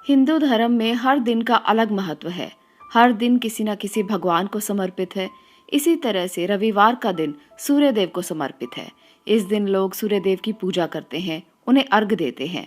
हिंदू धर्म में हर दिन का अलग महत्व है। हर दिन किसी न किसी भगवान को समर्पित है। इसी तरह से रविवार का दिन सूर्य देव को समर्पित है। इस दिन लोग सूर्य देव की पूजा करते हैं, उन्हें अर्घ देते हैं।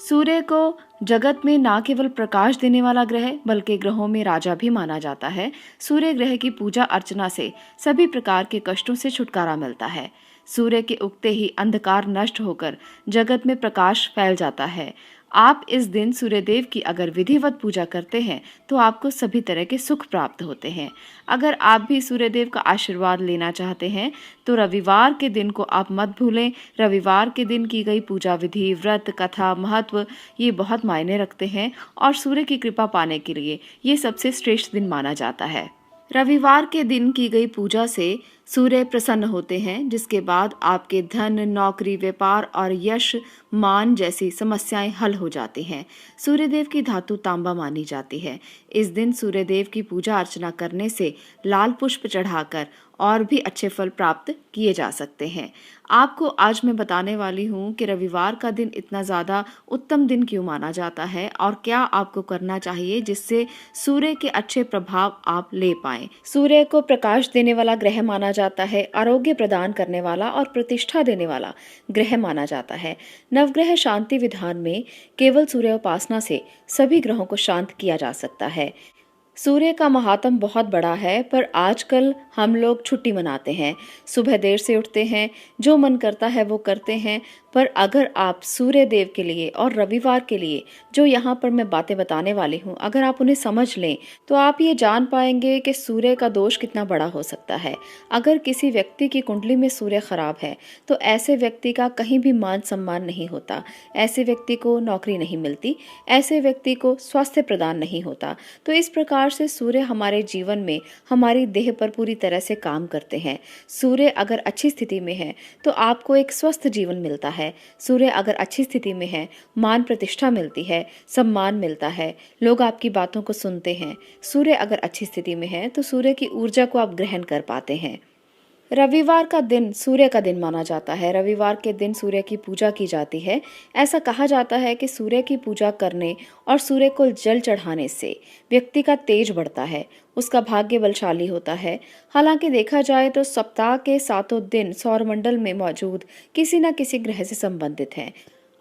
सूर्य को जगत में न केवल प्रकाश देने वाला ग्रह बल्कि ग्रहों में राजा भी माना जाता है। सूर्य ग्रह की पूजा अर्चना से सभी प्रकार के कष्टों से छुटकारा मिलता है। सूर्य के उगते ही अंधकार नष्ट होकर जगत में प्रकाश फैल जाता है। आप इस दिन सूर्यदेव की अगर विधिवत पूजा करते हैं तो आपको सभी तरह के सुख प्राप्त होते हैं। अगर आप भी सूर्यदेव का आशीर्वाद लेना चाहते हैं तो रविवार के दिन को आप मत भूलें। रविवार के दिन की गई पूजा विधि, व्रत, कथा, महत्व ये बहुत मायने रखते हैं और सूर्य की कृपा पाने के लिए ये सबसे श्रेष्ठ दिन माना जाता है। रविवार के दिन की गई पूजा से सूर्य प्रसन्न होते हैं, जिसके बाद आपके धन, नौकरी, व्यापार और यश, मान जैसी समस्याएं हल हो जाती हैं। सूर्यदेव की धातु तांबा मानी जाती है। इस दिन सूर्यदेव की पूजा अर्चना करने से लाल पुष्प चढ़ाकर और भी अच्छे फल प्राप्त किए जा सकते हैं। आपको आज मैं बताने वाली हूँ कि रविवार का दिन इतना ज़्यादा उत्तम दिन क्यों माना जाता है और क्या आपको करना चाहिए जिससे सूर्य के अच्छे प्रभाव आप ले पाएं। सूर्य को प्रकाश देने वाला ग्रह माना जाता है, आरोग्य प्रदान करने वाला और प्रतिष्ठा देने वाला ग्रह माना जाता है। नवग्रह शांति विधान में केवल सूर्य उपासना से सभी ग्रहों को शांत किया जा सकता है। सूर्य का महात्म बहुत बड़ा है, पर आजकल हम लोग छुट्टी मनाते हैं, सुबह देर से उठते हैं, जो मन करता है वो करते हैं। पर अगर आप सूर्य देव के लिए और रविवार के लिए जो यहाँ पर मैं बातें बताने वाली हूँ, अगर आप उन्हें समझ लें तो आप ये जान पाएंगे कि सूर्य का दोष कितना बड़ा हो सकता है। अगर किसी व्यक्ति की कुंडली में सूर्य खराब है तो ऐसे व्यक्ति का कहीं भी मान सम्मान नहीं होता, ऐसे व्यक्ति को नौकरी नहीं मिलती, ऐसे व्यक्ति को स्वास्थ्य प्रदान नहीं होता। तो इस प्रकार से सूर्य हमारे जीवन में, हमारी देह पर पूरी तरह से काम करते हैं। सूर्य अगर अच्छी स्थिति में है तो आपको एक स्वस्थ जीवन मिलता है। सूर्य अगर अच्छी स्थिति में है, मान प्रतिष्ठा मिलती है, सम्मान मिलता है, लोग आपकी बातों को सुनते हैं। सूर्य अगर अच्छी स्थिति में है तो सूर्य की ऊर्जा को आप ग्रहण कर पाते हैं। रविवार का दिन सूर्य का दिन माना जाता है। रविवार के दिन सूर्य की पूजा की जाती है। ऐसा कहा जाता है कि सूर्य की पूजा करने और सूर्य को जल चढ़ाने से व्यक्ति का तेज बढ़ता है, उसका भाग्य बलशाली होता है। हालांकि देखा जाए तो सप्ताह के 7 दिन सौरमंडल में मौजूद किसी न किसी ग्रह से संबंधित हैं।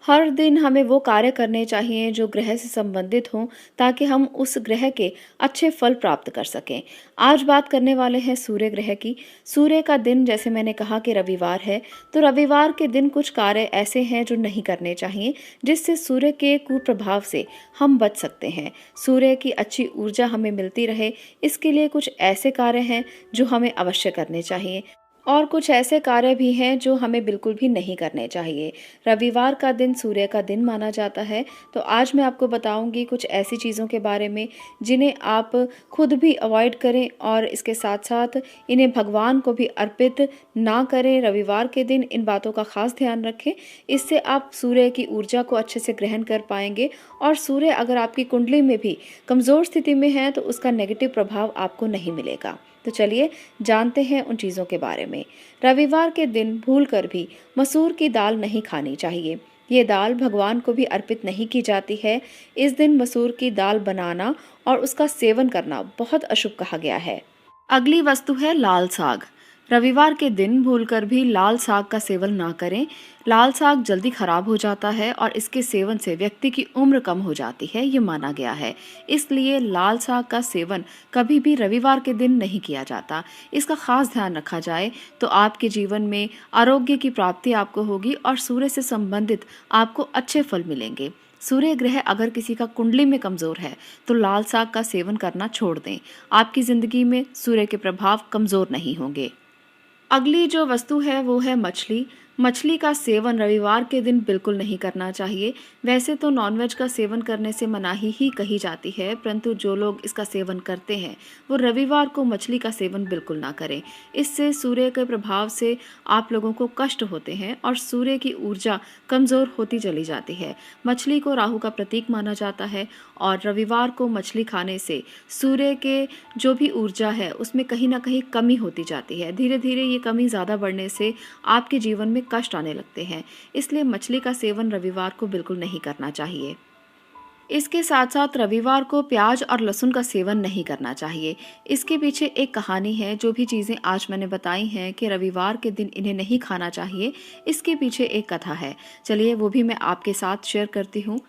हर दिन हमें वो कार्य करने चाहिए जो ग्रह से संबंधित हों, ताकि हम उस ग्रह के अच्छे फल प्राप्त कर सकें। आज बात करने वाले हैं सूर्य ग्रह की। सूर्य का दिन, जैसे मैंने कहा कि रविवार है, तो रविवार के दिन कुछ कार्य ऐसे हैं जो नहीं करने चाहिए, जिससे सूर्य के कुप्रभाव से हम बच सकते हैं। सूर्य की अच्छी ऊर्जा हमें मिलती रहे, इसके लिए कुछ ऐसे कार्य हैं जो हमें अवश्य करने चाहिए और कुछ ऐसे कार्य भी हैं जो हमें बिल्कुल भी नहीं करने चाहिए। रविवार का दिन सूर्य का दिन माना जाता है, तो आज मैं आपको बताऊंगी कुछ ऐसी चीज़ों के बारे में जिन्हें आप खुद भी अवॉइड करें और इसके साथ साथ इन्हें भगवान को भी अर्पित ना करें। रविवार के दिन इन बातों का खास ध्यान रखें, इससे आप सूर्य की ऊर्जा को अच्छे से ग्रहण कर पाएंगे। और सूर्य अगर आपकी कुंडली में भी कमज़ोर स्थिति में है तो उसका नेगेटिव प्रभाव आपको नहीं मिलेगा। तो चलिए जानते हैं उन चीज़ों के बारे में। रविवार के दिन भूलकर भी मसूर की दाल नहीं खानी चाहिए। ये दाल भगवान को भी अर्पित नहीं की जाती है। इस दिन मसूर की दाल बनाना और उसका सेवन करना बहुत अशुभ कहा गया है। अगली वस्तु है लाल साग। रविवार के दिन भूलकर भी लाल साग का सेवन ना करें। लाल साग जल्दी खराब हो जाता है और इसके सेवन से व्यक्ति की उम्र कम हो जाती है, ये माना गया है। इसलिए लाल साग का सेवन कभी भी रविवार के दिन नहीं किया जाता। इसका खास ध्यान रखा जाए तो आपके जीवन में आरोग्य की प्राप्ति आपको होगी और सूर्य से संबंधित आपको अच्छे फल मिलेंगे। सूर्य ग्रह अगर किसी का कुंडली में कमजोर है तो लाल साग का सेवन करना छोड़ दें। आपकी जिंदगी में सूर्य के प्रभाव कमजोर नहीं होंगे। अगली जो वस्तु है वो है मछली। मछली का सेवन रविवार के दिन बिल्कुल नहीं करना चाहिए। वैसे तो नॉनवेज का सेवन करने से मनाही ही कही जाती है, परंतु जो लोग इसका सेवन करते हैं वो रविवार को मछली का सेवन बिल्कुल ना करें। इससे सूर्य के प्रभाव से आप लोगों को कष्ट होते हैं और सूर्य की ऊर्जा कमज़ोर होती चली जाती है। मछली को राहु का प्रतीक माना जाता है और रविवार को मछली खाने से सूर्य के जो भी ऊर्जा है उसमें कहीं ना कहीं कमी होती जाती है। धीरे धीरे ये कमी ज़्यादा बढ़ने से आपके जीवन में कष्ट आने लगते हैं। इसलिए मछली का सेवन रविवार को बिल्कुल नहीं करना चाहिए। इसके साथ साथ रविवार को प्याज और लहसुन का सेवन नहीं करना चाहिए। इसके पीछे एक कहानी है। जो भी चीज़ें आज मैंने बताई हैं कि रविवार के दिन इन्हें नहीं खाना चाहिए, इसके पीछे एक कथा है। चलिए वो भी मैं आपके साथ शेयर करती हूँ।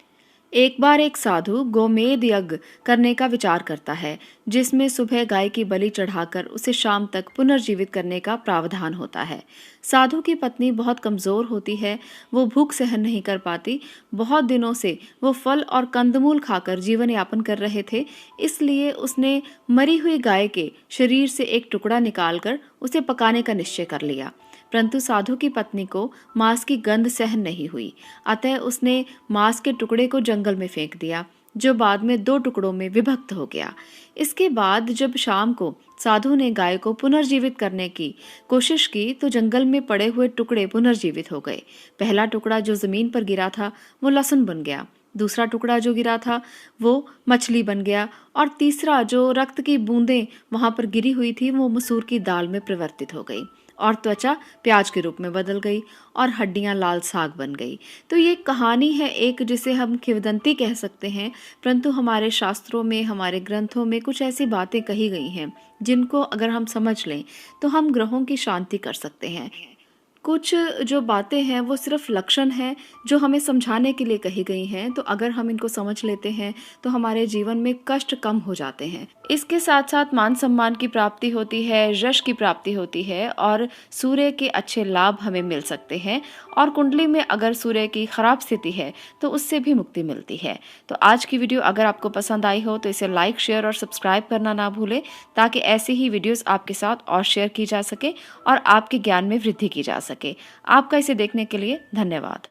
एक बार एक साधु गोमेद यज्ञ करने का विचार करता है, जिसमें सुबह गाय की बलि चढ़ाकर उसे शाम तक पुनर्जीवित करने का प्रावधान होता है। साधु की पत्नी बहुत कमजोर होती है, वो भूख सहन नहीं कर पाती। बहुत दिनों से वो फल और कंदमूल खाकर जीवन यापन कर रहे थे, इसलिए उसने मरी हुई गाय के शरीर से एक टुकड़ा निकालकर उसे पकाने का निश्चय कर लिया। परंतु साधु की पत्नी को मांस की गंध सहन नहीं हुई, अतः उसने मांस के टुकड़े को जंगल में फेंक दिया, जो बाद में 2 टुकड़ों में विभक्त हो गया। इसके बाद जब शाम को साधु ने गाय को पुनर्जीवित करने की कोशिश की तो जंगल में पड़े हुए टुकड़े पुनर्जीवित हो गए। पहला टुकड़ा जो जमीन पर गिरा था वो लहसुन बन गया, दूसरा टुकड़ा जो गिरा था वो मछली बन गया, और तीसरा जो रक्त की बूंदें वहां पर गिरी हुई थी वो मसूर की दाल में परिवर्तित हो गई, और त्वचा प्याज के रूप में बदल गई, और हड्डियां लाल साग बन गई। तो ये कहानी है एक, जिसे हम किंवदंती कह सकते हैं, परंतु हमारे शास्त्रों में, हमारे ग्रंथों में कुछ ऐसी बातें कही गई हैं जिनको अगर हम समझ लें तो हम ग्रहों की शांति कर सकते हैं। कुछ जो बातें हैं वो सिर्फ लक्षण हैं जो हमें समझाने के लिए कही गई हैं, तो अगर हम इनको समझ लेते हैं तो हमारे जीवन में कष्ट कम हो जाते हैं। इसके साथ साथ मान सम्मान की प्राप्ति होती है, यश की प्राप्ति होती है, और सूर्य के अच्छे लाभ हमें मिल सकते हैं। और कुंडली में अगर सूर्य की खराब स्थिति है तो उससे भी मुक्ति मिलती है। तो आज की वीडियो अगर आपको पसंद आई हो तो इसे लाइक, शेयर और सब्सक्राइब करना ना भूलें, ताकि ऐसे ही वीडियोस आपके साथ और शेयर की जा सके और आपके ज्ञान में वृद्धि की जा सके। आपका इसे देखने के लिए धन्यवाद।